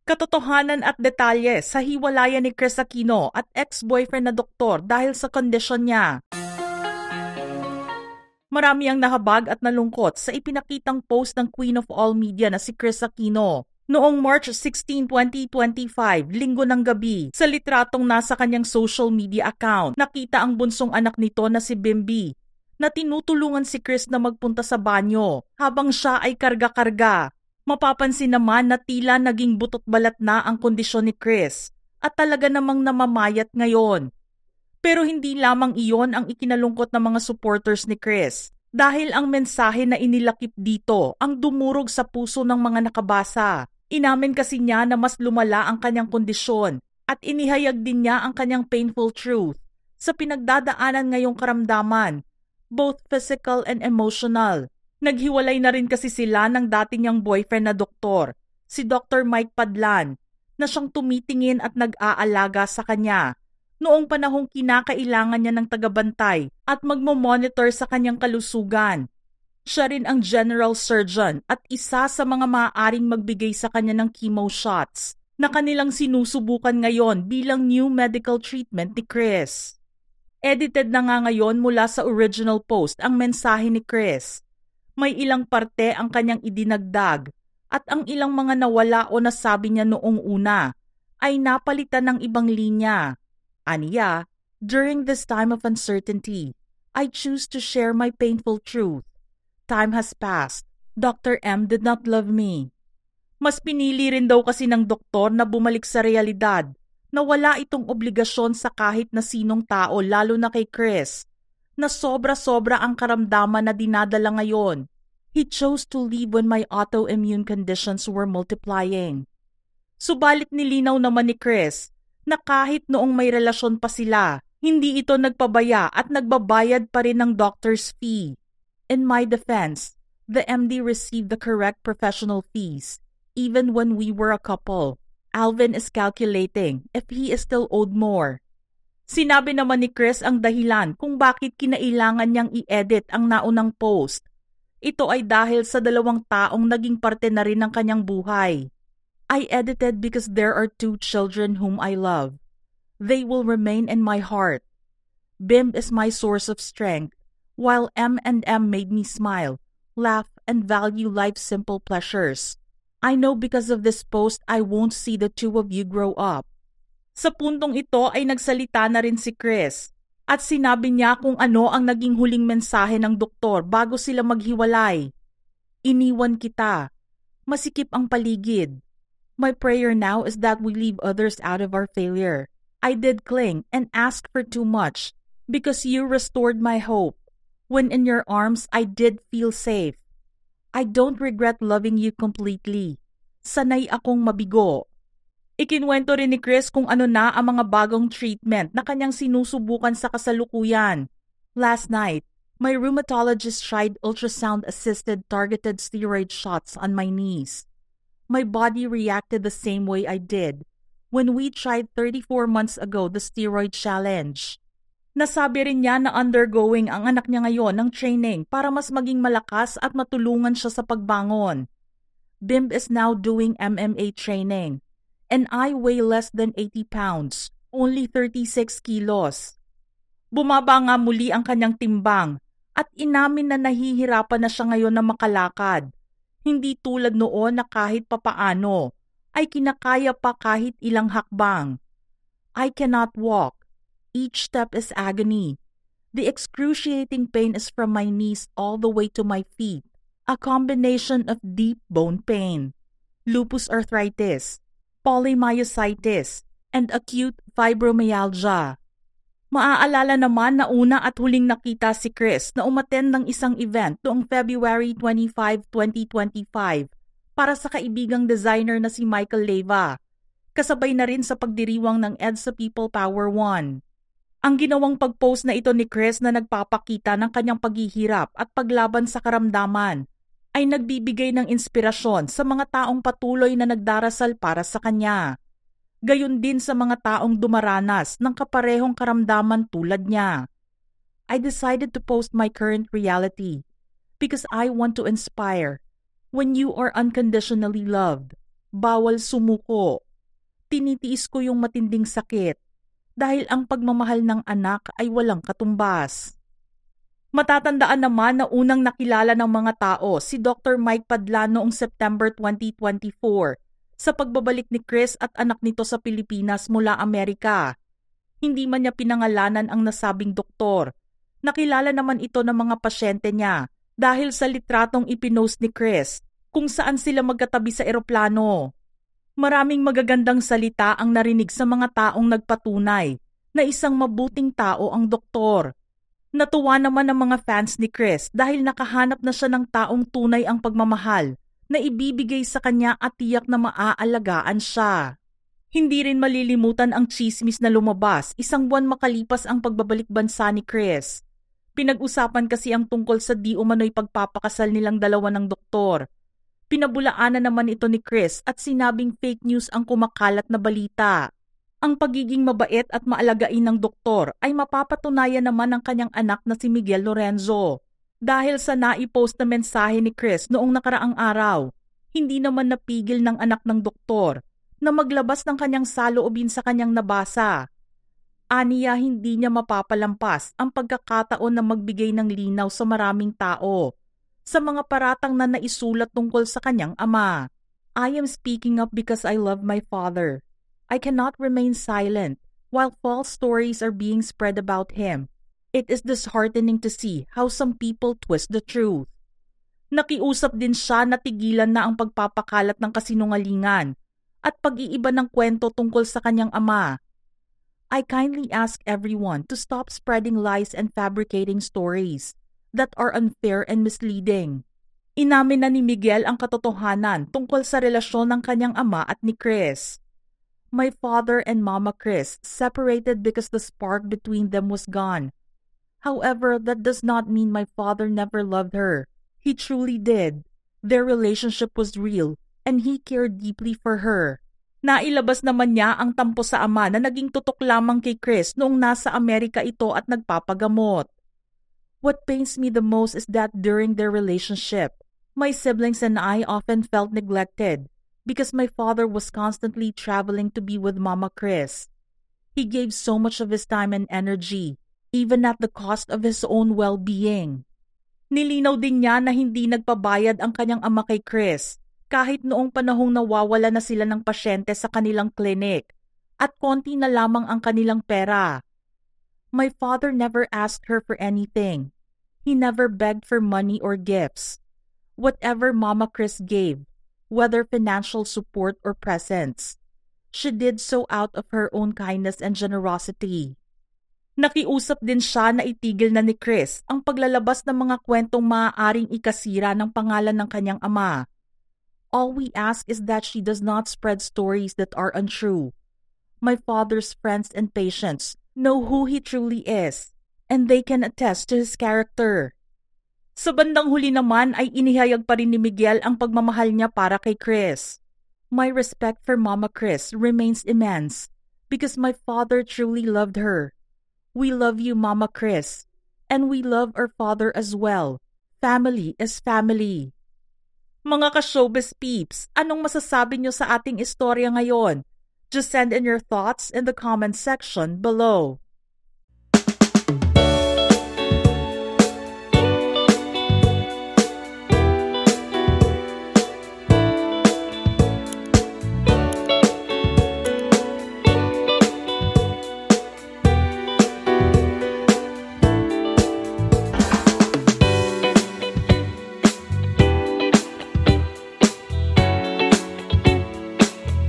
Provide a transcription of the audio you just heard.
Katotohanan at detalye sa hiwalayan ni Kris Aquino at ex-boyfriend na doktor dahil sa kondisyon niya. Marami ang nahabag at nalungkot sa ipinakitang post ng Queen of All Media na si Kris Aquino noong March 16, 2025, linggo ng gabi. Sa litratong nasa kanyang social media account, nakita ang bunsong anak nito na si Bimby na tinutulungan si Kris na magpunta sa banyo habang siya ay karga-karga. Mapapansin naman na tila naging butot balat na ang kondisyon ni Kris at talaga namang namamayat ngayon. Pero hindi lamang iyon ang ikinalungkot ng mga supporters ni Kris dahil ang mensahe na inilakip dito ang dumurog sa puso ng mga nakabasa. Inamin kasi niya na mas lumala ang kanyang kondisyon at inihayag din niya ang kanyang painful truth sa pinagdadaanan ngayong karamdaman, both physical and emotional. Naghiwalay na rin kasi sila ng dati niyang boyfriend na doktor, si Dr. Mike Padlan, na siyang tumitingin at nag-aalaga sa kanya noong panahong kinakailangan niya ng tagabantay at magmo-monitor sa kanyang kalusugan. Siya rin ang general surgeon at isa sa mga maaaring magbigay sa kanya ng chemo shots na kanilang sinusubukan ngayon bilang new medical treatment ni Kris. Edited na nga ngayon mula sa original post ang mensahe ni Kris. May ilang parte ang kanyang idinagdag at ang ilang mga nawala o nasabi niya noong una ay napalitan ng ibang linya. Aniya, during this time of uncertainty, I choose to share my painful truth. Time has passed. Dr. M did not love me. Mas pinili rin daw kasi ng doktor na bumalik sa realidad na wala itong obligasyon sa kahit na sinong tao lalo na kay Kris, na sobra-sobra ang karamdaman na dinadala ngayon. He chose to leave when my autoimmune conditions were multiplying. Subalit nilinaw naman ni Kris na kahit noong may relasyon pa sila, hindi ito nagpabaya at nagbabayad pa rin ng doctor's fee. In my defense, the MD received the correct professional fees, even when we were a couple. Alvin is calculating if he is still owed more. Sinabi naman ni Kris ang dahilan kung bakit kinailangan niyang i-edit ang naunang post. Ito ay dahil sa dalawang taong naging parte na rin ng kanyang buhay. I edited because there are 2 children whom I love. They will remain in my heart. Bim is my source of strength, while M&M made me smile, laugh, and value life's simple pleasures. I know because of this post I won't see the 2 of you grow up. Sa puntong ito ay nagsalita na rin si Kris at sinabi niya kung ano ang naging huling mensahe ng doktor bago sila maghiwalay. Iniwan kita. Masikip ang paligid. My prayer now is that we leave others out of our failure. I did cling and ask for too much because you restored my hope. When in your arms, I did feel safe. I don't regret loving you completely. Sanay akong mabigo. Ikinwento rin ni Kris kung ano na ang mga bagong treatment na kanyang sinusubukan sa kasalukuyan. Last night, my rheumatologist tried ultrasound-assisted targeted steroid shots on my knees. My body reacted the same way I did when we tried 34 months ago the steroid challenge. Nasabi rin niya na undergoing ang anak niya ngayon ng training para mas maging malakas at matulungan siya sa pagbangon. Bim is now doing MMA training. And I weigh less than 80 pounds, only 36 kilos. Bumaba nga muli ang kanyang timbang at inamin na nahihirapan na siya ngayon na makalakad. Hindi tulad noon na kahit papaano ay kinakaya pa kahit ilang hakbang. I cannot walk. Each step is agony. The excruciating pain is from my knees all the way to my feet. A combination of deep bone pain, lupus arthritis, polymyositis, and acute fibromyalgia. Maaalala naman na una at huling nakita si Kris na umattend ng isang event noong February 25, 2025 para sa kaibigang designer na si Michael Leyva, kasabay na rin sa pagdiriwang ng EDSA People Power 1. Ang ginawang pag-post na ito ni Kris na nagpapakita ng kanyang paghihirap at paglaban sa karamdaman ay nagbibigay ng inspirasyon sa mga taong patuloy na nagdarasal para sa kanya. Gayon din sa mga taong dumaranas ng kaparehong karamdaman tulad niya. I decided to post my current reality because I want to inspire. When you are unconditionally loved, bawal sumuko. Tinitiis ko yung matinding sakit dahil ang pagmamahal ng anak ay walang katumbas. Matatandaan naman na unang nakilala ng mga tao si Dr. Mike Padlan noong September 2024 sa pagbabalik ni Chris at anak nito sa Pilipinas mula Amerika. Hindi man niya pinangalanan ang nasabing doktor. Nakilala naman ito ng mga pasyente niya dahil sa litratong ipinost ni Chris kung saan sila magkatabi sa eroplano. Maraming magagandang salita ang narinig sa mga taong nagpatunay na isang mabuting tao ang doktor. Natuwa naman ang mga fans ni Chris dahil nakahanap na siya ng taong tunay ang pagmamahal na ibibigay sa kanya at tiyak na maaalagaan siya. Hindi rin malilimutan ang tsismis na lumabas isang buwan makalipas ang pagbabalik bansa ni Chris. Pinag-usapan kasi ang tungkol sa di umano'y pagpapakasal nilang dalawa ng doktor. Pinabulaanan naman ito ni Chris at sinabing fake news ang kumakalat na balita. Ang pagiging mabait at maalagain ng doktor ay mapapatunayan naman ng kanyang anak na si Miguel Lorenzo. Dahil sa naipost na mensahe ni Chris noong nakaraang araw, hindi naman napigil ng anak ng doktor na maglabas ng kanyang saloobin sa kanyang nabasa. Aniya hindi niya mapapalampas ang pagkakataon na magbigay ng linaw sa maraming tao sa mga paratang na naisulat tungkol sa kanyang ama. I am speaking up because I love my father. I cannot remain silent while false stories are being spread about him. It is disheartening to see how some people twist the truth. Nakiusap din siya na tigilan na ang pagpapakalat ng kasinungalingan at pag-iiba ng kwento tungkol sa kanyang ama. I kindly ask everyone to stop spreading lies and fabricating stories that are unfair and misleading. Inamin na ni Miguel ang katotohanan tungkol sa relasyon ng kanyang ama at ni Chris. My father and Mama Chris separated because the spark between them was gone. However, that does not mean my father never loved her. He truly did. Their relationship was real and he cared deeply for her. Nailabas naman niya ang tampo sa ama na naging tutok lamang kay Chris noong nasa Amerika ito at nagpapagamot. What pains me the most is that during their relationship, my siblings and I often felt neglected because my father was constantly traveling to be with Mama Chris. He gave so much of his time and energy, even at the cost of his own well-being. Nilinaw din niya na hindi nagpabayad ang kanyang ama kay Chris kahit noong panahong nawawala na sila ng pasyente sa kanilang klinik at konti na lamang ang kanilang pera. My father never asked her for anything. He never begged for money or gifts. Whatever Mama Chris gave, whether financial support or presents, she did so out of her own kindness and generosity. Nakiusap din siya na itigil na ni Chris ang paglalabas ng mga kwentong maaaring ikasira ng pangalan ng kanyang ama. All we ask is that she does not spread stories that are untrue. My father's friends and patients know who he truly is, and they can attest to his character. Sa bandang huli naman ay inihayag pa rin ni Miguel ang pagmamahal niya para kay Chris. My respect for Mama Chris remains immense because my father truly loved her. We love you, Mama Chris, and we love our father as well. Family is family. Mga ka-showbiz peeps, anong masasabi niyo sa ating istorya ngayon? Just send in your thoughts in the comment section below.